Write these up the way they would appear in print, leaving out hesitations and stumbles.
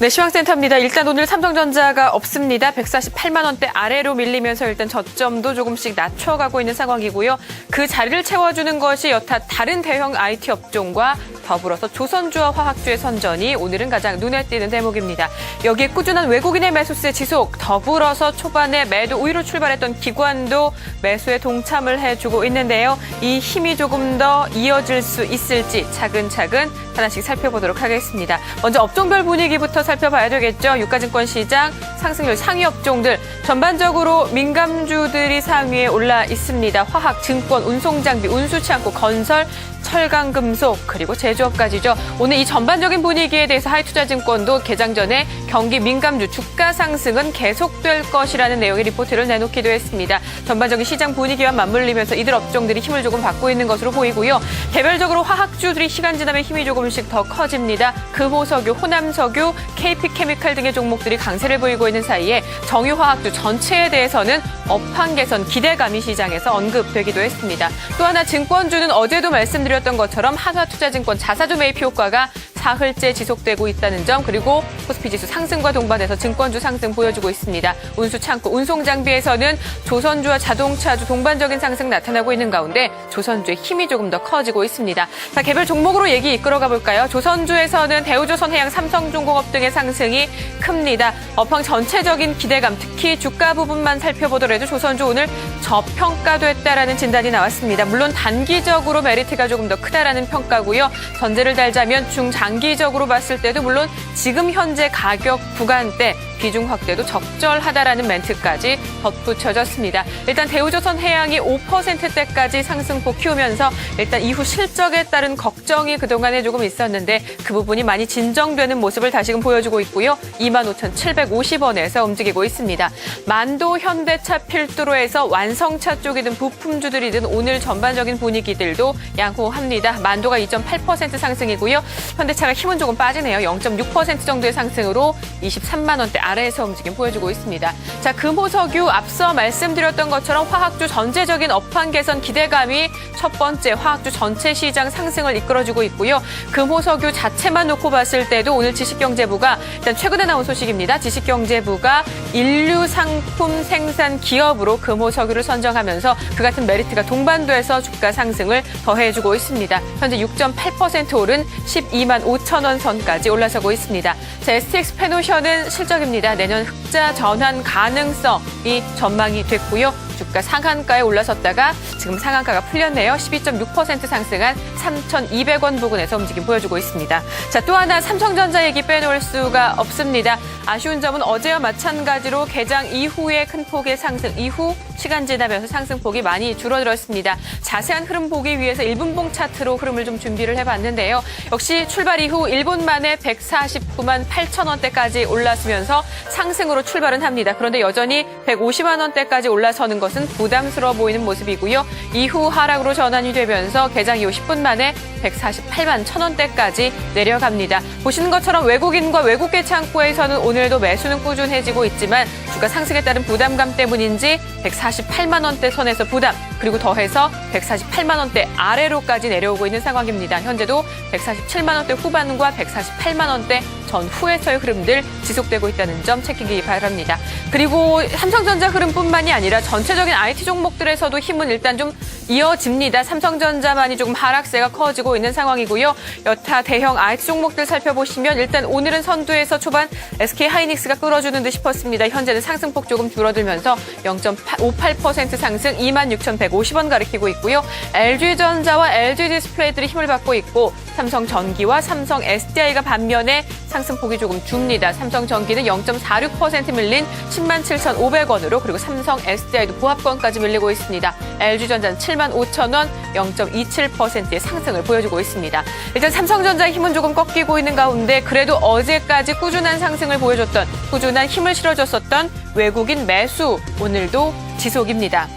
네, 시황센터입니다. 일단 오늘 삼성전자가 없습니다. 148만 원대 아래로 밀리면서 일단 저점도 조금씩 낮춰가고 있는 상황이고요. 그 자리를 채워주는 것이 여타 다른 대형 IT 업종과 더불어서 조선주와 화학주의 선전이 오늘은 가장 눈에 띄는 대목입니다. 여기에 꾸준한 외국인의 매수세 지속, 더불어서 초반에 매도 우위로 출발했던 기관도 매수에 동참을 해주고 있는데요. 이 힘이 조금 더 이어질 수 있을지 차근차근 하나씩 살펴보도록 하겠습니다. 먼저 업종별 분위기부터 살펴봐야 되겠죠. 유가증권 시장 상승률 상위 업종들 전반적으로 민감주들이 상위에 올라 있습니다. 화학, 증권, 운송장비, 운수치안고, 건설, 철강, 금속, 그리고 제조업까지죠. 오늘 이 전반적인 분위기에 대해서 하이투자증권도 개장 전에 경기 민감주 주가 상승은 계속될 것이라는 내용의 리포트를 내놓기도 했습니다. 전반적인 시장 분위기와 맞물리면서 이들 업종들이 힘을 조금 받고 있는 것으로 보이고요. 개별적으로 화학주들이 시간 지나면 힘이 조금씩 더 커집니다. 금호석유, 호남석유, KP케미칼 등의 종목들이 강세를 보이고 있는 사이에 정유화학주 전체에 대해서는 업황 개선 기대감이 시장에서 언급되기도 했습니다. 또 하나 증권주는 어제도 말씀드렸던 것처럼 한화투자증권 자사주 매입 효과가 사흘째 지속되고 있다는 점, 그리고 코스피지수 상승과 동반해서 증권주 상승 보여주고 있습니다. 운수창고, 운송장비에서는 조선주와 자동차주 동반적인 상승 나타나고 있는 가운데 조선주의 힘이 조금 더 커지고 있습니다. 자, 개별 종목으로 얘기 이끌어가 볼까요? 조선주에서는 대우조선해양, 삼성중공업 등의 상승이 큽니다. 업황 전체적인 기대감, 특히 주가 부분만 살펴보더라도 조선주 오늘 저평가됐다라는 진단이 나왔습니다. 물론 단기적으로 메리트가 조금 더 크다라는 평가고요. 전제를 달자면 중장기적으로 봤을 때도 물론 지금 현재 가격 구간대 비중 확대도 적절하다라는 멘트까지 덧붙여졌습니다. 일단 대우조선해양이 5%대까지 상승폭 키우면서 일단 이후 실적에 따른 걱정이 그동안에 조금 있었는데 그 부분이 많이 진정되는 모습을 다시금 보여주고 있고요. 25,750원에서 움직이고 있습니다. 만도, 현대차, 필두로에서 완성차 쪽이든 부품주들이든 오늘 전반적인 분위기들도 양호합니다. 만도가 2.8% 상승이고요. 현대차가 힘은 조금 빠지네요. 0.6% 정도의 상승으로 23만 원대 아래에서 움직임 보여주고 있습니다. 자, 금호석유 앞서 말씀드렸던 것처럼 화학주 전체적인 업황 개선 기대감이 첫 번째 화학주 전체 시장 상승을 이끌어주고 있고요. 금호석유 자체만 놓고 봤을 때도 오늘 지식경제부가 일단 최근에 나온 소식입니다. 지식경제부가 인류 상품 생산 기업으로 금호석유를 선정하면서 그 같은 메리트가 동반돼서 주가 상승을 더해주고 있습니다. 현재 6.8% 오른 12만 5천 원 선까지 올라서고 있습니다. 자, STX 페노션은 실적입니다. 내년 흑자 전환 가능성이 전망이 됐고요. 주가 상한가에 올라섰다가 지금 상한가가 풀렸네요. 12.6% 상승한 3,200원 부근에서 움직임 보여주고 있습니다. 자, 또 하나 삼성전자 얘기 빼놓을 수가 없습니다. 아쉬운 점은 어제와 마찬가지로 개장 이후의 큰 폭의 상승 이후 시간 지나면서 상승폭이 많이 줄어들었습니다. 자세한 흐름 보기 위해서 1분봉 차트로 흐름을 좀 준비를 해봤는데요. 역시 출발 이후 1분 만에 149만 8천 원대까지 올랐으면서 상승으로 출발은 합니다. 그런데 여전히 150만 원대까지 올라서는 것은 부담스러워 보이는 모습이고요. 이후 하락으로 전환이 되면서 개장 이후 10분 만에 148만 1천 원대까지 내려갑니다. 보시는 것처럼 외국인과 외국계 창구에서는 오늘도 매수는 꾸준해지고 있지만 주가 상승에 따른 부담감 때문인지 148만 원대 선에서 부담, 그리고 더해서 148만 원대 아래로까지 내려오고 있는 상황입니다. 현재도 147만 원대 후반과 148만 원대 전후에서의 흐름들 지속되고 있다는 점 챙기기 바랍니다. 그리고 삼성전자 흐름뿐만이 아니라 전체적인 IT 종목들에서도 힘은 일단 좀 이어집니다. 삼성전자만이 조금 하락세가 커지고 있는 상황이고요. 여타 대형 IT 종목들 살펴보시면 일단 오늘은 선두에서 초반 SK하이닉스가 끌어주는 듯 싶었습니다. 현재는 상승폭 조금 줄어들면서 0.58% 상승 26,150원 가리키고 있고요. LG전자와 LG디스플레이들이 힘을 받고 있고 삼성전기와 삼성 SDI가 반면에 상승폭이 조금 줍니다. 삼성전기는 0.46% 밀린 107,500원으로 그리고 삼성 SDI도 보합권까지 밀리고 있습니다. LG전자는 75,000원 0.27%의 상승을 보여주고 있습니다. 일단 삼성전자의 힘은 조금 꺾이고 있는 가운데 그래도 어제까지 꾸준한 상승을 보여줬던 꾸준한 힘을 실어줬었던 외국인 매수 오늘도 지속입니다.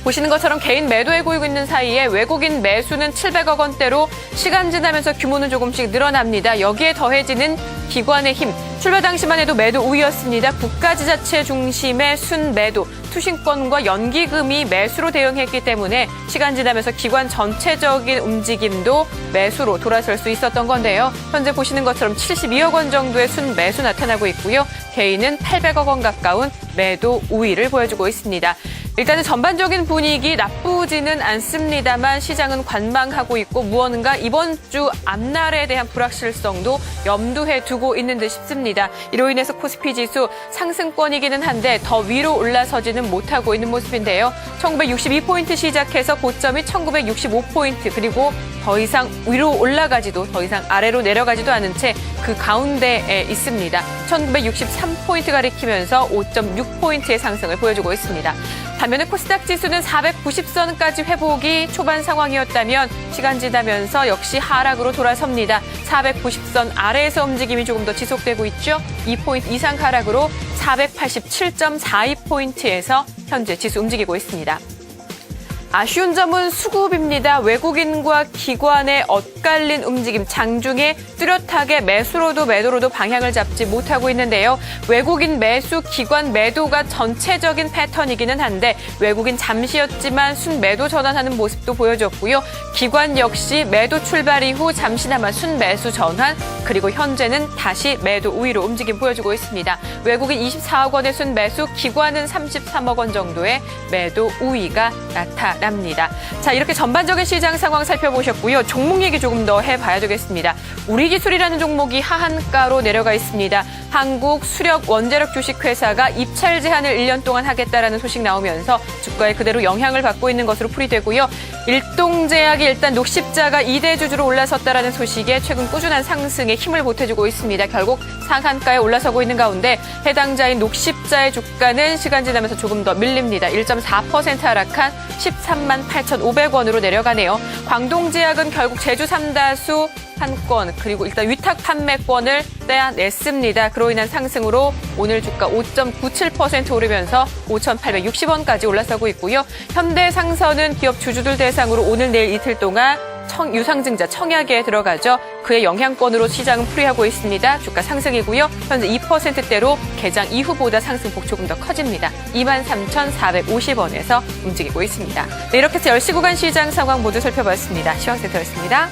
보시는 것처럼 개인 매도에 고이고 있는 사이에 외국인 매수는 700억 원대로 시간 지나면서 규모는 조금씩 늘어납니다. 여기에 더해지는 기관의 힘. 출발 당시만 해도 매도 우위였습니다. 국가지자체 중심의 순매도, 투신권과 연기금이 매수로 대응했기 때문에 시간 지나면서 기관 전체적인 움직임도 매수로 돌아설 수 있었던 건데요. 현재 보시는 것처럼 72억 원 정도의 순매수 나타나고 있고요. 개인은 800억 원 가까운 매도 우위를 보여주고 있습니다. 일단은 전반적인 분위기 나쁘지는 않습니다만 시장은 관망하고 있고 무언가 이번 주 앞날에 대한 불확실성도 염두에 두고 있는 듯 싶습니다. 이로 인해서 코스피 지수 상승권이기는 한데 더 위로 올라서지는 못하고 있는 모습인데요. 1962포인트 시작해서 고점이 1965포인트 그리고 더 이상 위로 올라가지도 더 이상 아래로 내려가지도 않은 채 그 가운데에 있습니다. 1963포인트 가리키면서 5.6포인트의 상승을 보여주고 있습니다. 반면에 코스닥 지수는 490선까지 회복이 초반 상황이었다면 시간 지나면서 역시 하락으로 돌아섭니다. 490선 아래에서 움직임이 조금 더 지속되고 있죠. 2포인트 이상 하락으로 487.42포인트에서 현재 지수 움직이고 있습니다. 아쉬운 점은 수급입니다. 외국인과 기관의 엇갈린 움직임, 장중에 뚜렷하게 매수로도 매도로도 방향을 잡지 못하고 있는데요. 외국인 매수, 기관 매도가 전체적인 패턴이기는 한데 외국인 잠시였지만 순매도 전환하는 모습도 보여줬고요. 기관 역시 매도 출발 이후 잠시나마 순매수 전환, 그리고 현재는 다시 매도 우위로 움직임 보여주고 있습니다. 외국인 24억 원의 순매수, 기관은 33억 원 정도의 매도 우위가 나타납니다. 자, 이렇게 전반적인 시장 상황 살펴보셨고요. 종목 얘기 조금 더 해봐야 되겠습니다. 우리기술이라는 종목이 하한가로 내려가 있습니다. 한국수력원자력 주식회사가 입찰 제한을 1년 동안 하겠다라는 소식 나오면서 주가에 그대로 영향을 받고 있는 것으로 풀이되고요. 일동제약이 일단 녹십자가 2대 주주로 올라섰다라는 소식에 최근 꾸준한 상승에 힘을 보태주고 있습니다. 결국 상한가에 올라서고 있는 가운데 해당자인 녹십자의 주가는 시간 지나면서 조금 더 밀립니다. 1.4% 하락한 13만 8,500원으로 내려가네요. 광동제약은 결국 제주 3다수 한 건 그리고 일단 위탁 판매권을 떼어냈습니다. 그로 인한 상승으로 오늘 주가 5.97% 오르면서 5,860원까지 올라서고 있고요. 현대상선은 기업 주주들 대상으로 오늘 내일 이틀 동안 유상증자 청약에 들어가죠. 그의 영향권으로 시장은 풀이하고 있습니다. 주가 상승이고요. 현재 2%대로 개장 이후보다 상승폭 조금 더 커집니다. 23,450원에서 움직이고 있습니다. 네, 이렇게 해서 10시 구간 시장 상황 모두 살펴봤습니다. 시황센터였습니다.